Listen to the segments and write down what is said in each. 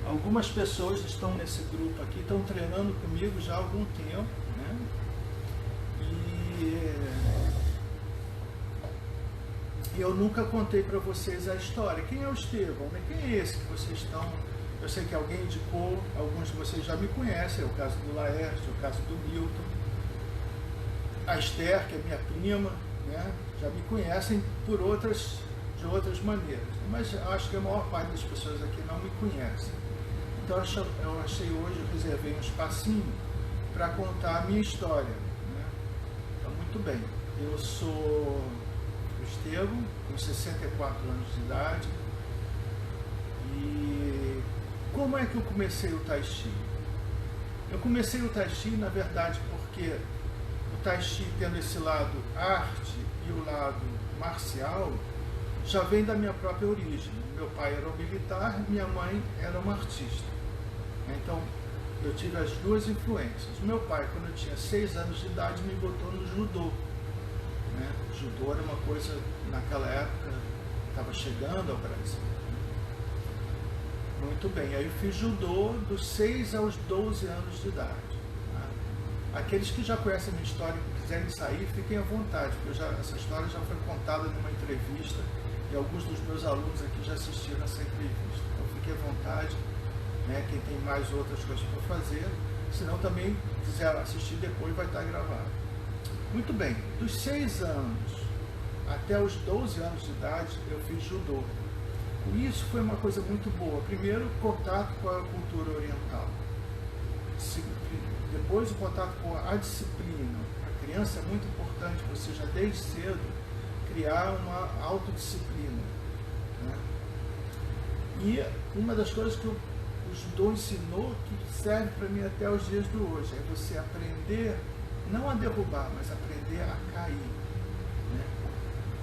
Algumas pessoas estão nesse grupo aqui, estão treinando comigo já há algum tempo, né? E eu nunca contei para vocês a história. Quem é o Estevão? Né? Quem é esse que vocês estão... Eu sei que alguém indicou, alguns de vocês já me conhecem, é o caso do Laércio, é o caso do Milton. A Esther, que é minha prima, né? Já me conhecem de outras maneiras. Mas acho que a maior parte das pessoas aqui não me conhecem. Então eu achei hoje, eu reservei um espacinho para contar a minha história. Né? Então, muito bem. Eu sou o Estevão, com 64 anos de idade. E como é que eu comecei o Tai Chi? Eu comecei o Tai Chi, na verdade, porque o Tai Chi, tendo esse lado arte e o lado marcial, já vem da minha própria origem. Meu pai era um militar, minha mãe era uma artista. Então, eu tive as duas influências. Meu pai, quando eu tinha 6 anos de idade, me botou no judô. Né? Judô era uma coisa, naquela época, estava chegando ao Brasil. Muito bem, aí eu fiz judô dos 6 aos 12 anos de idade. Né? Aqueles que já conhecem a minha história e quiserem sair, fiquem à vontade, porque essa história já foi contada numa entrevista e alguns dos meus alunos aqui já assistiram essa entrevista. Então fiquem à vontade. Né, quem tem mais outras coisas para fazer, senão também quiser assistir depois vai estar gravado. Muito bem, dos 6 anos até os 12 anos de idade eu fiz judô. E isso foi uma coisa muito boa. Primeiro, contato com a cultura oriental. Depois, o contato com a disciplina. A criança é muito importante você já desde cedo criar uma autodisciplina. Né? E uma das coisas que o judô ensinou, que serve para mim até os dias de hoje, é você aprender, não a derrubar, mas aprender a cair. Né?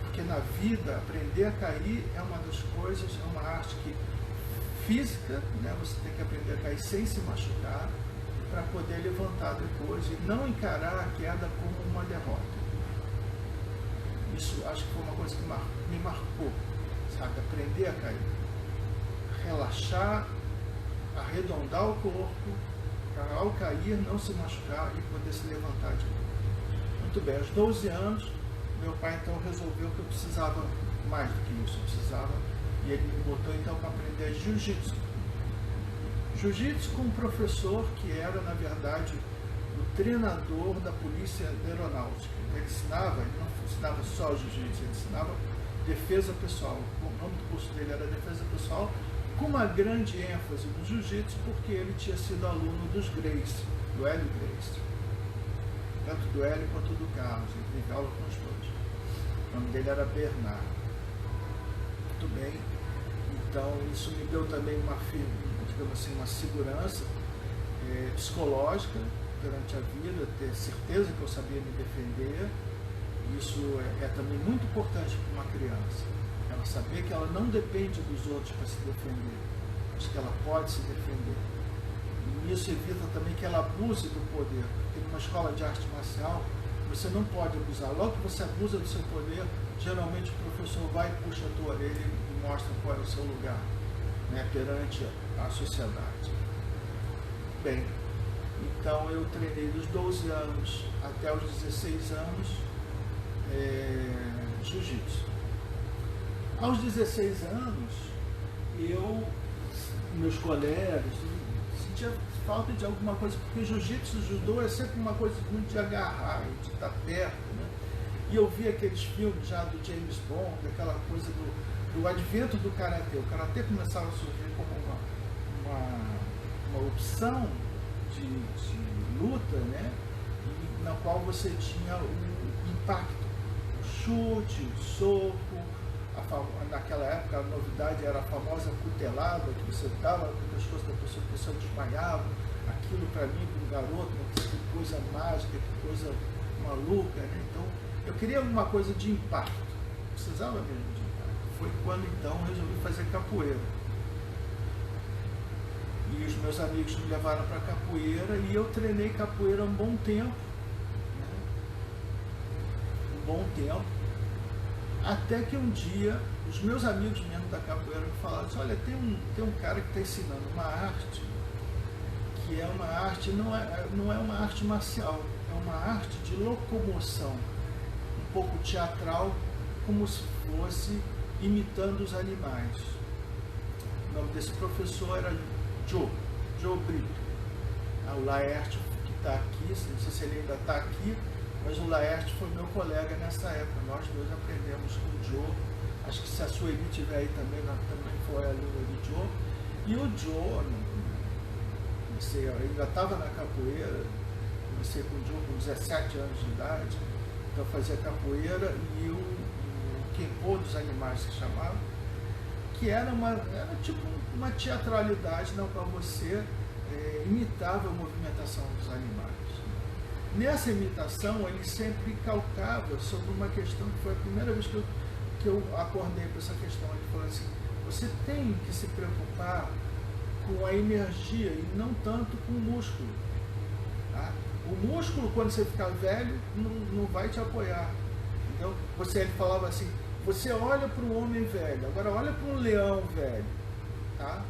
Porque na vida, aprender a cair é uma das coisas, é uma arte que, física, né? Você tem que aprender a cair sem se machucar, para poder levantar depois e não encarar a queda como uma derrota. Isso acho que foi uma coisa que me marcou, sabe? Aprender a cair. Relaxar, arredondar o corpo, para ao cair não se machucar e poder se levantar de novo. Muito bem, aos 12 anos, meu pai então resolveu que eu precisava mais do que isso, eu precisava, e ele me botou então para aprender jiu-jitsu. Jiu-jitsu com um professor que era, na verdade, o treinador da polícia aeronáutica. Ele não ensinava só jiu-jitsu, ele ensinava defesa pessoal. O nome do curso dele era defesa pessoal, com uma grande ênfase no jiu-jitsu, porque ele tinha sido aluno dos Gracie, do Hélio Gracie. Tanto do Hélio quanto do Carlos, ele teve aula com os dois. O nome dele era Bernardo. Muito bem. Então, isso me deu também digamos assim, uma segurança psicológica durante a vida, ter certeza que eu sabia me defender. Isso é também muito importante para uma criança. Ela saber que ela não depende dos outros para se defender, mas que ela pode se defender. E isso evita também que ela abuse do poder. Porque numa escola de arte marcial, você não pode abusar. Logo que você abusa do seu poder, geralmente o professor vai e puxa a tua orelha e mostra qual é o seu lugar, né, perante a sociedade. Bem, então eu treinei dos 12 anos até os 16 anos jiu-jitsu. Aos 16 anos, meus colegas, sentia falta de alguma coisa, porque jiu-jitsu e judô é sempre uma coisa muito de agarrar, de estar perto, né? E eu vi aqueles filmes já do James Bond, aquela coisa do advento do karatê. O karatê começava a surgir como uma opção de luta, né? E na qual você tinha o impacto, o chute, o soco. Naquela época a novidade era a famosa cutelada, que você dava no pescoço da pessoa, a pessoa desmaiava. Aquilo para mim, como garoto, que coisa mágica, que coisa maluca, né? Então eu queria alguma coisa de impacto, precisava mesmo de impacto. Foi quando então resolvi fazer capoeira. E os meus amigos me levaram para capoeira e eu treinei capoeira um bom tempo. Né? Um bom tempo. Até que um dia os meus amigos mesmo da capoeira me falaram assim, olha, tem um cara que está ensinando uma arte, que é uma arte, não é uma arte marcial, é uma arte de locomoção, um pouco teatral, como se fosse imitando os animais. O nome desse professor era Joe Brito. O Laerte, que está aqui, não sei se ele ainda está aqui, mas o Laerte foi meu colega nessa época. Nós dois aprendemos com o Joe. Acho que se a Sueli estiver aí também, também foi aluna do Joe. E o Joe, eu ainda estava na capoeira, comecei com o Joe com 17 anos de idade, então fazia capoeira e o Kenpo dos animais se chamava, que era tipo uma teatralidade na qual você imitava a movimentação dos animais. Nessa imitação, ele sempre calcava sobre uma questão que foi a primeira vez que eu acordei para essa questão. Ele falou assim, você tem que se preocupar com a energia e não tanto com o músculo. Tá? O músculo, quando você ficar velho, não vai te apoiar. Então, ele falava assim, você olha para um homem velho, agora olha para um leão velho. Tá?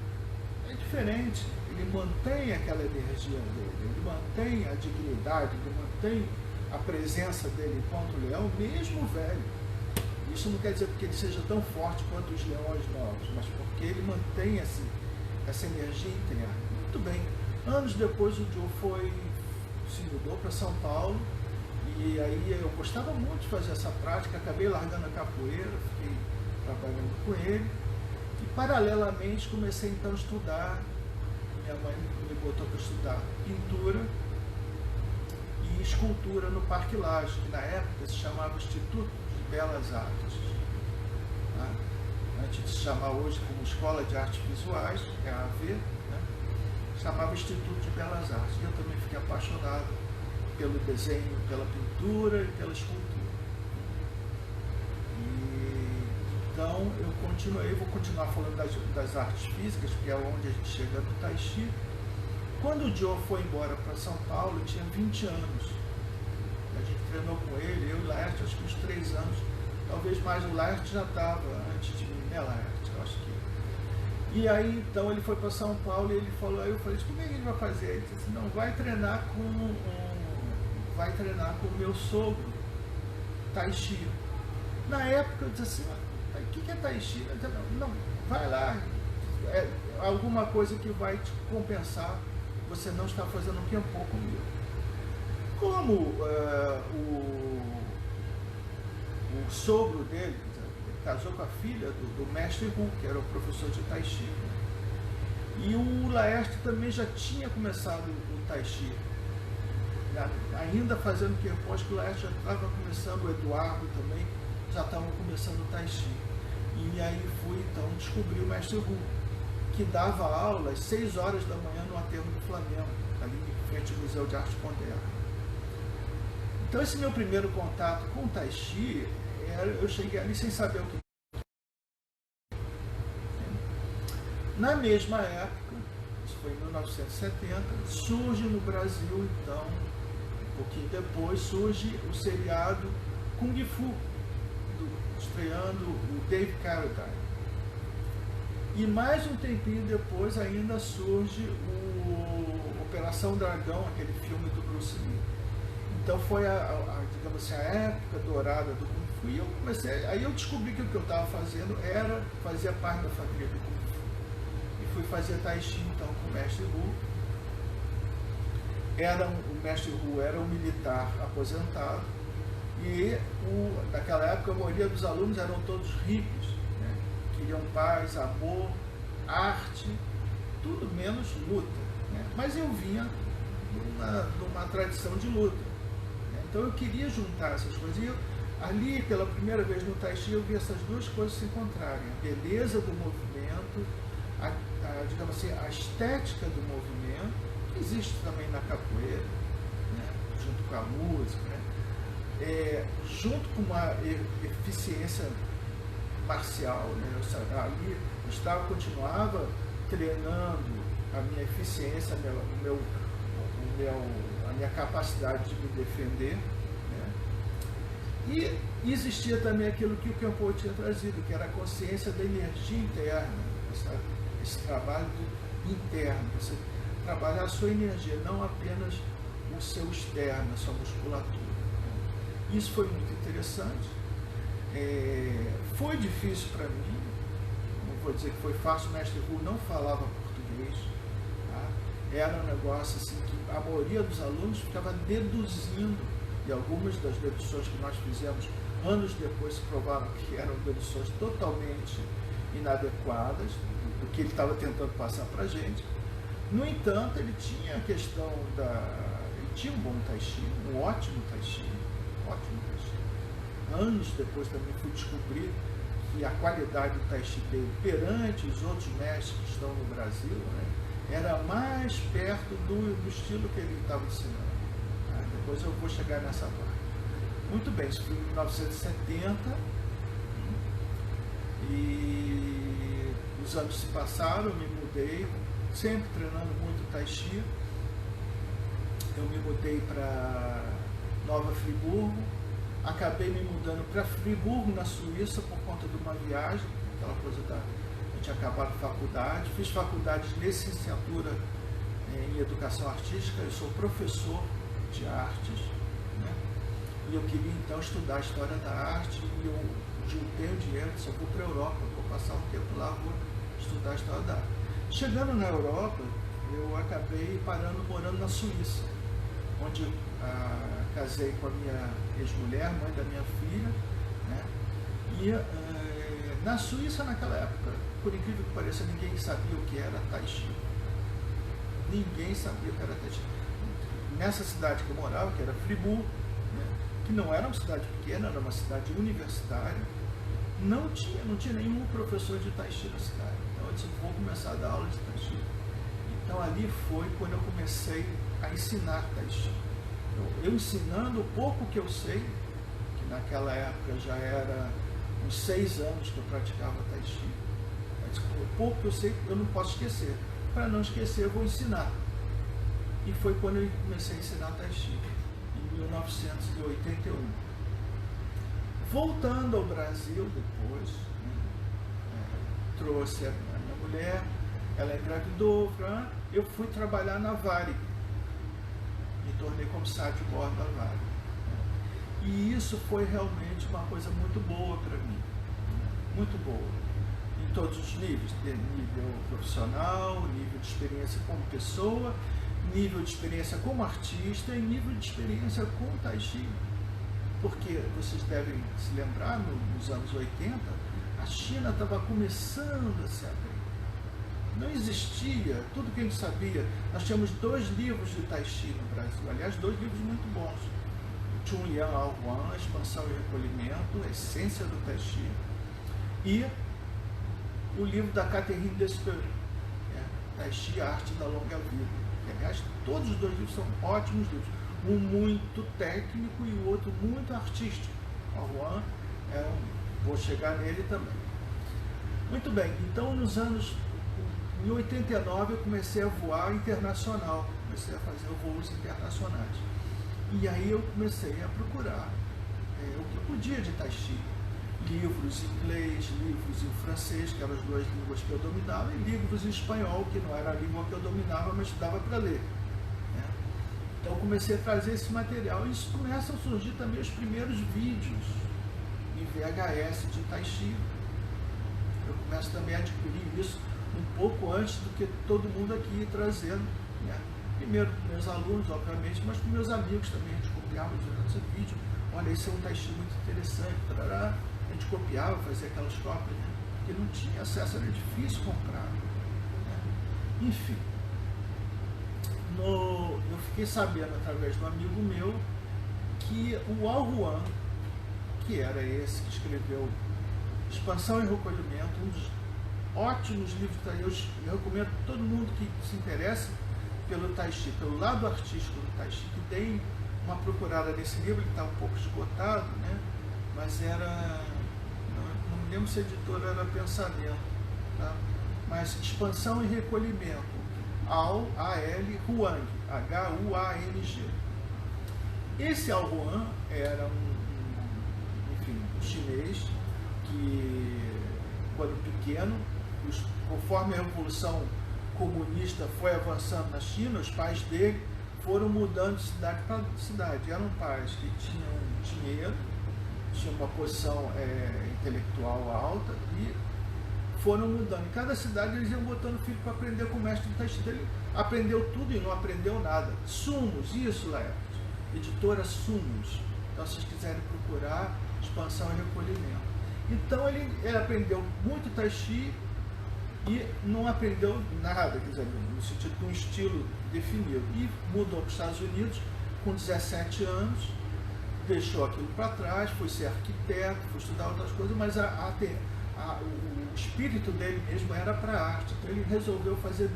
É diferente. Ele mantém aquela energia dele, ele mantém a dignidade, ele mantém a presença dele enquanto leão, mesmo velho. Isso não quer dizer porque ele seja tão forte quanto os leões novos, mas porque ele mantém essa energia interna. Muito bem. Anos depois o Joe se mudou para São Paulo, e aí eu gostava muito de fazer essa prática, acabei largando a capoeira, fiquei trabalhando com ele, e paralelamente comecei então a estudar. Minha mãe me botou para estudar pintura e escultura no Parque Lage, que na época se chamava Instituto de Belas Artes. Tá? Antes de se chamar hoje como Escola de Artes Visuais, que é a AV, né? Chamava Instituto de Belas Artes. E eu também fiquei apaixonado pelo desenho, pela pintura e pela escultura. Então eu vou continuar falando das artes físicas, que é onde a gente chega no Tai Chi. Quando o Joe foi embora para São Paulo, eu tinha 20 anos. A gente treinou com ele, eu e o Laerte, acho que uns 3 anos. Talvez mais, o Laerte já estava antes de mim, né, Laerte? Eu acho que. E aí, então, ele foi para São Paulo e ele falou, aí eu falei, como é que ele vai fazer? Ele disse assim, não, vai treinar com o meu sogro, Tai Chi. Na época eu disse assim, o que é Tai Chi? Não, vai lá, é alguma coisa que vai te compensar você não estar fazendo um Kenpo comigo. Como o sogro dele casou com a filha do mestre Hu, que era o professor de Tai Chi, e o Laerte também já tinha começado o Tai Chi, ainda fazendo Kenpo, acho que o Laerte já estava começando, o Eduardo também já estavam começando o Tai Chi. E aí fui então descobrir o mestre Hu, que dava aula às 6 horas da manhã no aterro do Flamengo, ali em frente ao Museu de Arte Moderna. Então esse meu primeiro contato com o Tai Chi, eu cheguei ali sem saber o que. Na mesma época, isso foi em 1970, surge no Brasil, então, um pouquinho depois, surge o seriado Kung Fu, estreando o Dave Carradine. E mais um tempinho depois ainda surge o Operação Dragão, aquele filme do Bruce Lee. Então foi digamos assim, a época dourada do Kung Fu. E eu comecei, aí eu descobri que o que eu estava fazendo fazia parte da família do Kung Fu. E fui fazer Tai Chi então com o mestre Hu. O mestre Hu era um militar aposentado. E naquela época a maioria dos alunos eram todos hippies, né? Queriam paz, amor, arte, tudo menos luta, né? Mas eu vinha de uma tradição de luta, né? Então eu queria juntar essas coisas. E ali, pela primeira vez no Tai Chi, eu vi essas duas coisas se encontrarem: a beleza do movimento, digamos assim, a estética do movimento, que existe também na capoeira, né? Junto com a música, né? Junto com uma eficiência marcial, né? Ali eu continuava treinando a minha eficiência, a minha capacidade de me defender, né? E existia também aquilo que o Khenpo tinha trazido, que era a consciência da energia interna, esse trabalho interno, você trabalhar a sua energia, não apenas o seu externo, a sua musculatura. Isso foi muito interessante. Foi difícil para mim, não vou dizer que foi fácil, o mestre Hu não falava português, tá? Era um negócio assim que a maioria dos alunos ficava deduzindo, e algumas das deduções que nós fizemos anos depois se provaram que eram deduções totalmente inadequadas do que ele estava tentando passar para a gente. No entanto, ele tinha a questão ele tinha um bom Tai Chi, um ótimo Tai Chi, Anos depois também fui descobrir que a qualidade do Tai Chi dele perante os outros mestres que estão no Brasil, né, era mais perto do estilo que ele estava ensinando. Tá? Depois eu vou chegar nessa parte. Muito bem, isso foi em 1970 e os anos se passaram, eu me mudei, sempre treinando muito Tai Chi. Eu me mudei para Nova Friburgo, acabei me mudando para Friburgo, na Suíça, por conta de uma viagem, aquela coisa eu tinha acabado a faculdade, fiz faculdade de licenciatura em Educação Artística, eu sou professor de artes, né? E eu queria então estudar a história da arte, e eu juntei o dinheiro, disse, eu vou para a Europa, vou passar um tempo lá, vou estudar a história da arte. Chegando na Europa, eu acabei morando na Suíça, onde casei com a minha ex-mulher, mãe da minha filha, né? E na Suíça, naquela época, por incrível que pareça, ninguém sabia o que era Tai Chi. Ninguém sabia o que era Tai Chi. Nessa cidade que eu morava, que era Fribourg, né? Que não era uma cidade pequena, era uma cidade universitária, não tinha nenhum professor de Tai Chi na cidade. Então eu disse, vou começar a dar aula de Tai Chi. Então ali foi quando eu comecei a ensinar Tai Chi. Eu ensinando o pouco que eu sei, que naquela época já era uns 6 anos que eu praticava Tai Chi. O pouco que eu sei, eu não posso esquecer. Para não esquecer, eu vou ensinar. E foi quando eu comecei a ensinar Tai Chi, em 1981. Voltando ao Brasil depois, trouxe a minha mulher, ela engravidou, eu fui trabalhar na Varig. Me tornei comissário de bordo da Varig. E isso foi realmente uma coisa muito boa para mim, muito boa, em todos os níveis, nível profissional, nível de experiência como pessoa, nível de experiência como artista e nível de experiência com Tai Chi. Porque vocês devem se lembrar, nos anos 80, a China estava começando a se abrir. Não existia tudo que a gente sabia. Nós tínhamos 2 livros de Tai Chi no Brasil, aliás, 2 livros muito bons. O Chun Liang Ao Huan, Expansão e Recolhimento, a Essência do Tai Chi, e o livro da Catherine Despeux, Tai Chi, a Arte da Longa Vida. E, aliás, todos os 2 livros são ótimos livros. Um muito técnico e o outro muito artístico. Ao Huan, vou chegar nele também. Muito bem, então em 89 eu comecei a voar internacional, comecei a fazer voos internacionais. E aí eu comecei a procurar o que podia de Tai Chi. Livros em inglês, livros em francês, que eram as 2 línguas que eu dominava, e livros em espanhol, que não era a língua que eu dominava, mas dava para ler. Né? Então eu comecei a trazer esse material, e isso começa a surgir também os primeiros vídeos em VHS de Tai Chi. Eu começo também a adquirir isso um pouco antes do que todo mundo aqui ia trazendo, né? Primeiro para meus alunos, obviamente, mas para meus amigos também. A gente copiava esse vídeo. Olha, esse é um Tai Chi muito interessante. Tarará. A gente copiava, fazia aquelas cópias, né? Porque não tinha acesso, era difícil comprar. Né? Enfim, eu fiquei sabendo através de um amigo meu que o Ao Huan, que era esse que escreveu Expansão e Recolhimento, um dos ótimos livros de Tai Chi. Eu recomendo a todo mundo que se interessa pelo Tai Chi, pelo lado artístico do Tai Chi, que tem uma procurada nesse livro. Ele está um pouco esgotado, né? Mas não me lembro se a editora era Pensamento, tá? Mas Expansão e Recolhimento, Ao Huang, Huang. Esse Ao Huang era chinês que, quando pequeno, conforme a Revolução Comunista foi avançando na China, os pais dele foram mudando de cidade para cidade. Eram pais que tinham dinheiro, tinham uma posição intelectual alta e foram mudando. Em cada cidade eles iam botando o filho para aprender com o mestre do Tai Chi. Ele aprendeu tudo e não aprendeu nada. Sumos, isso, Laerte. Editora Sumos. Então, se vocês quiserem procurar, expansão e recolhimento. Então, ele aprendeu muito Tai Chi e não aprendeu nada, quer dizer, no sentido de um estilo definido. E mudou para os Estados Unidos com 17 anos, deixou aquilo para trás, foi ser arquiteto, foi estudar outras coisas, mas o espírito dele mesmo era para a arte. Então ele resolveu fazer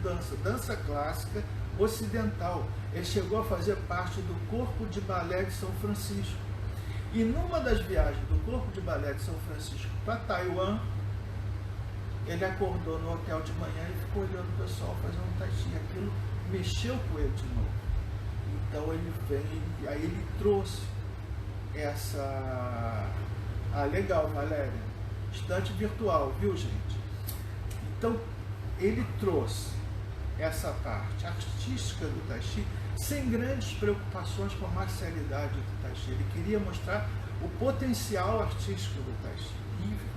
dança clássica ocidental. Ele chegou a fazer parte do corpo de balé de São Francisco. E numa das viagens do corpo de balé de São Francisco para Taiwan, ele acordou no hotel de manhã e ficou olhando o pessoal fazendo um Tai Chi. Aquilo mexeu com ele de novo. Então ele veio, aí ele trouxe essa... Ah, legal, Valéria. Estante virtual, viu, gente? Então, ele trouxe essa parte artística do Tai Chi sem grandes preocupações com a marcialidade do Tai Chi. Ele queria mostrar o potencial artístico do Tai Chi.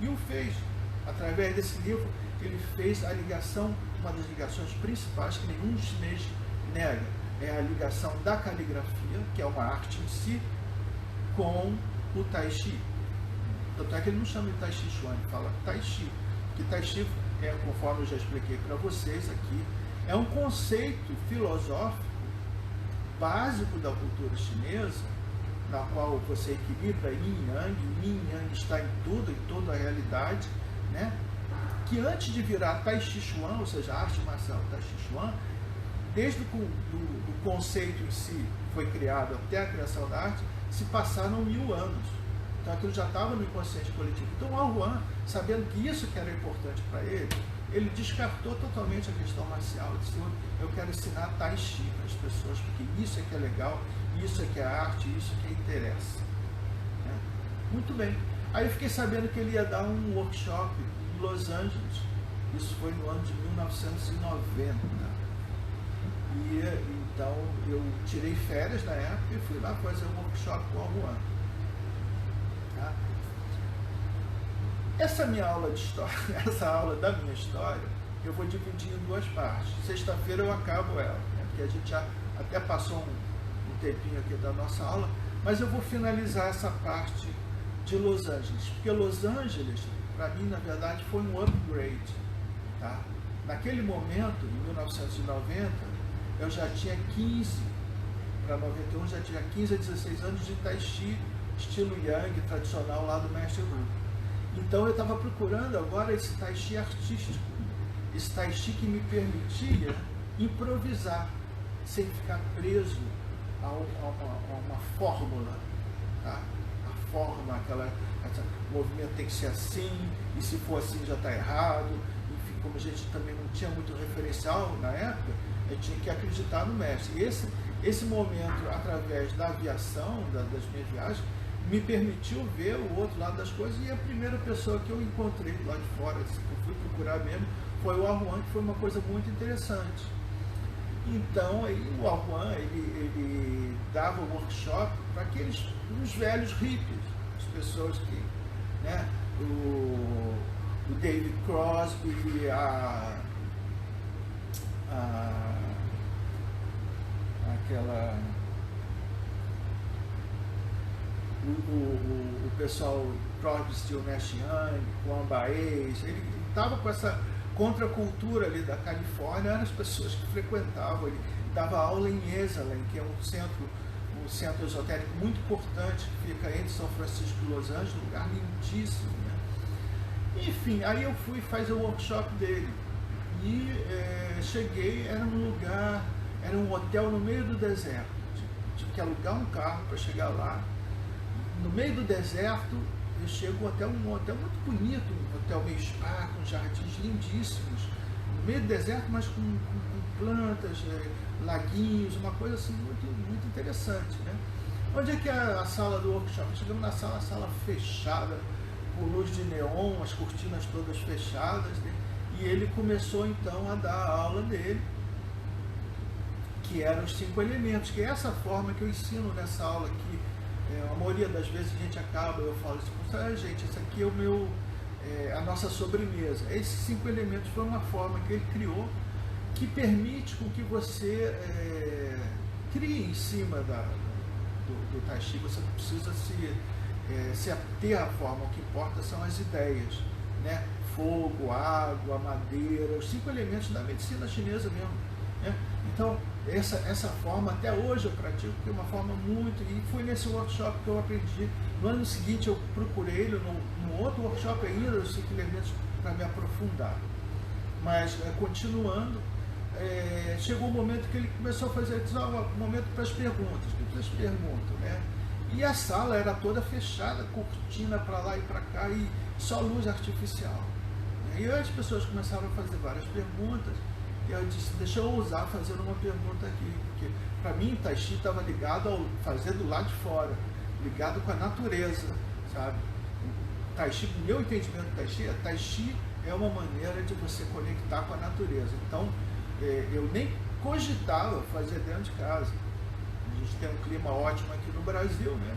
E o fez. Através desse livro, ele fez a ligação, uma das ligações principais que nenhum chinês nega, é a ligação da caligrafia, que é uma arte em si, com o Tai Chi. Tanto é que ele não chama de Tai Chi Chuan, ele fala Tai Chi. Que Tai Chi, conforme eu já expliquei para vocês aqui, é um conceito filosófico básico da cultura chinesa, na qual você equilibra Yin e Yang, o Yin e Yang está em tudo, em toda a realidade, né? Que antes de virar Tai Chi Chuan, ou seja, a arte marcial Tai Chi Chuan, desde o conceito em si foi criado até a criação da arte, se passaram 1000 anos. Então aquilo já estava no inconsciente coletivo. Então o Ahuan, sabendo que isso que era importante para ele, ele descartou totalmente a questão marcial. Ele disse: eu quero ensinar Tai Chi para as pessoas, porque isso é que é legal, isso é que é arte, isso é que interessa. Né? Muito bem. Aí eu fiquei sabendo que ele ia dar um workshop em Los Angeles. Isso foi no ano de 1990. E então eu tirei férias na época e fui lá fazer um workshop com o Ahuan. Tá? Essa minha aula de história, essa aula da minha história, eu vou dividir em duas partes. Sexta-feira eu acabo ela, né? Porque a gente já até passou um tempinho aqui da nossa aula, mas eu vou finalizar essa parte de Los Angeles, porque Los Angeles, para mim, na verdade, foi um upgrade. Tá? Naquele momento, em 1990, eu já tinha 15, para 91, já tinha 15 a 16 anos de Tai Chi, estilo Yang, tradicional lá do Mestre Hu. Então eu estava procurando agora esse Tai Chi artístico, esse Tai Chi que me permitia improvisar, sem ficar preso a uma fórmula. Tá? A forma, o movimento tem que ser assim, e se for assim já está errado. Enfim, como a gente também não tinha muito referencial na época, a gente tinha que acreditar no mestre. E esse momento, através da aviação, das minhas viagens, me permitiu ver o outro lado das coisas, e a primeira pessoa que eu encontrei lá de fora, que eu fui procurar mesmo, foi o Ahuan, que foi uma coisa muito interessante. Então, aí, o Ahuan, ele dava workshop para os velhos hippies, as pessoas que, né, o David Crosby, o pessoal Crosby, Still, Nash Young, Juan Baez, ele estava com essa contracultura ali da Califórnia, eram as pessoas que frequentavam. Ele dava aula em Esalen, que é um centro esotérico muito importante, que fica entre São Francisco e Los Angeles, um lugar lindíssimo, né? Enfim, aí eu fui fazer o workshop dele e cheguei, era um hotel no meio do deserto. Tive que alugar um carro para chegar lá. No meio do deserto, eu chego até um hotel muito bonito, um hotel meio spa, com jardins lindíssimos, no meio do deserto, mas com plantas, laguinhos, uma coisa assim muito, muito interessante, né? Onde é que é a sala do workshop? Chegamos na sala, a sala fechada, com luz de neon, as cortinas todas fechadas, né? E ele começou então a dar a aula dele, que eram os 5 elementos, que é essa forma que eu ensino nessa aula aqui. A maioria das vezes a gente acaba, eu falo assim, gente, esse aqui é o meu, a nossa sobremesa. Esses 5 elementos foi uma forma que ele criou, que permite com que você crie em cima do Tai Chi. Você não precisa se ater à forma, o que importa são as ideias, né? Fogo, água, madeira, os 5 elementos da medicina chinesa mesmo, né? Então, essa forma, até hoje eu pratico, que é uma forma muito... E foi nesse workshop que eu aprendi. No ano seguinte eu procurei ele no outro workshop ainda, os 5 elementos, para me aprofundar. Mas, continuando, chegou um momento que ele começou a fazer um momento para as perguntas, que vocês perguntam, né? E a sala era toda fechada, cortina para lá e para cá, e só luz artificial. E aí as pessoas começaram a fazer várias perguntas, e eu disse, deixa eu ousar fazendo uma pergunta aqui, porque para mim o Tai Chi estava ligado ao fazer do lado de fora, ligado com a natureza, sabe? O Tai Chi, o meu entendimento do Tai Chi é uma maneira de você conectar com a natureza. Então, eu nem cogitava fazer dentro de casa. A gente tem um clima ótimo aqui no Brasil, né?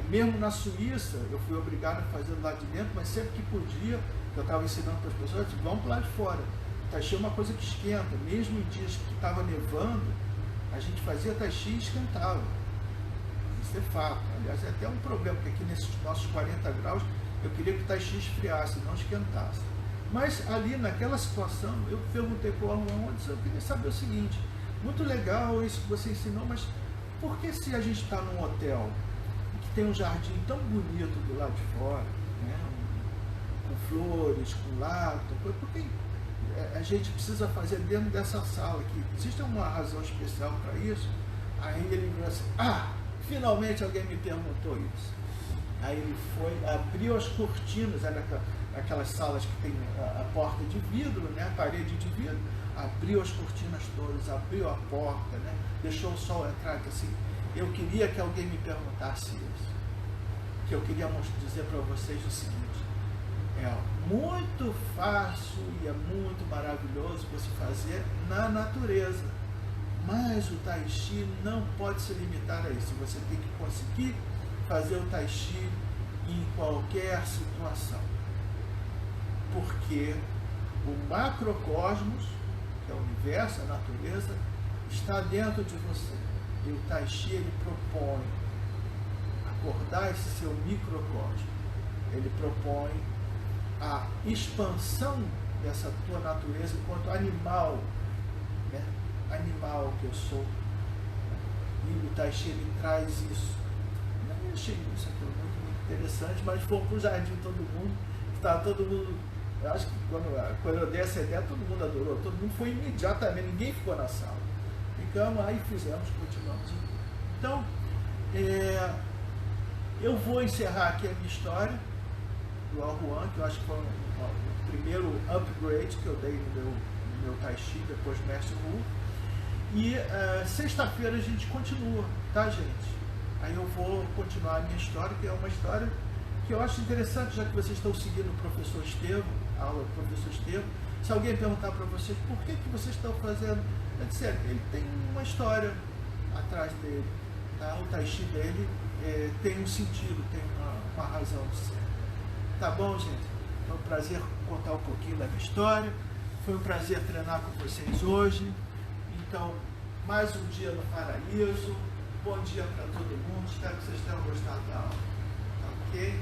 Mesmo na Suíça, eu fui obrigado a fazer do lado de dentro, mas sempre que podia, eu estava ensinando para as pessoas, eu disse, vamos para o lado de fora. Tai Chi é uma coisa que esquenta. Mesmo em dias que estava nevando, a gente fazia Tai Chi e esquentava. Isso é fato. Aliás, é até um problema, porque aqui nesses nossos 40 graus, eu queria que o Tai Chi esfriasse, não esquentasse. Mas ali, naquela situação, eu perguntei para o aluno, eu queria saber o seguinte, muito legal isso que você ensinou, mas por que se a gente está num hotel que tem um jardim tão bonito do lado de fora, né, com flores, com lato, por que a gente precisa fazer dentro dessa sala aqui? Existe uma razão especial para isso? Aí ele falou assim, finalmente alguém me perguntou isso. Aí ele foi, abriu as cortinas, era aquelas salas que tem a porta de vidro, né, a parede de vidro, abriu as cortinas todas, abriu a porta, né, deixou o sol entrar, assim. Eu queria que alguém me perguntasse isso, que eu queria dizer para vocês o seguinte, é muito fácil e é muito maravilhoso você fazer na natureza, mas o Tai Chi não pode se limitar a isso. Você tem que conseguir fazer o Tai Chi em qualquer situação, porque o macrocosmos, que é o universo, a natureza, está dentro de você, e o Tai Chi ele propõe acordar esse seu microcosmo, ele propõe a expansão dessa tua natureza enquanto animal, né? Animal que eu sou, e o Tai Chi ele traz isso. Eu achei isso aqui muito interessante, mas fomos para o jardim todo mundo, estava todo mundo, eu acho que quando eu dei essa ideia, todo mundo adorou, todo mundo foi imediatamente, ninguém ficou na sala. Ficamos, aí fizemos, continuamos. Então, eu vou encerrar aqui a minha história do Al Huan, que eu acho que foi o primeiro upgrade que eu dei no meu Tai Chi, depois do Mestre Wu. E sexta-feira a gente continua, tá, gente? Aí eu vou continuar a minha história, que é uma história que eu acho interessante, já que vocês estão seguindo o professor Estevam, a aula do professor Estevam. Se alguém perguntar para vocês por que vocês estão fazendo, eu disse, ele tem uma história atrás dele, tá? O Tai Chi dele tem um sentido, tem uma razão de ser. Tá bom, gente? Foi um prazer contar um pouquinho da minha história, foi um prazer treinar com vocês hoje. Então, mais um dia no paraíso. Bom dia para todo mundo, espero que vocês tenham gostado da aula. Tá ok?